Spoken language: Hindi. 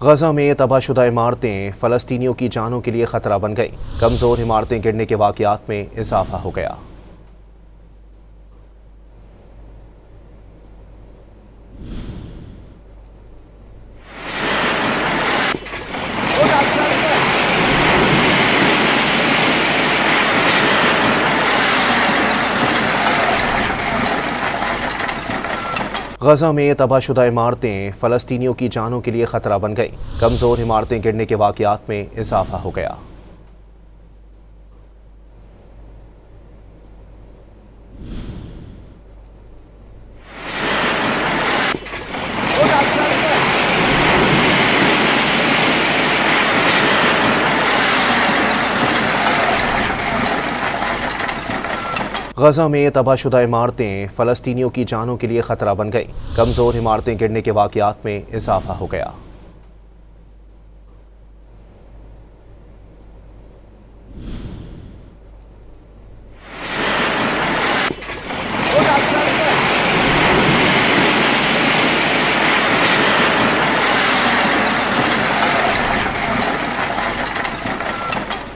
गजा में तबाहशुदा इमारतें फ़लस्तीनियों की जानों के लिए ख़तरा बन गई। कमज़ोर इमारतें गिरने के वाक़यात में इजाफा हो गया। गजा में तबाहशुदा इमारतें फ़लस्तीनियों की जानों के लिए ख़तरा बन गई। कमज़ोर इमारतें गिरने के वाक़यात में इजाफा हो गया। गजा में तबाहशुदा इमारतें फ़लस्तीनियों की जानों के लिए ख़तरा बन गई। कमज़ोर इमारतें गिरने के वाक़यात में इजाफा हो गया।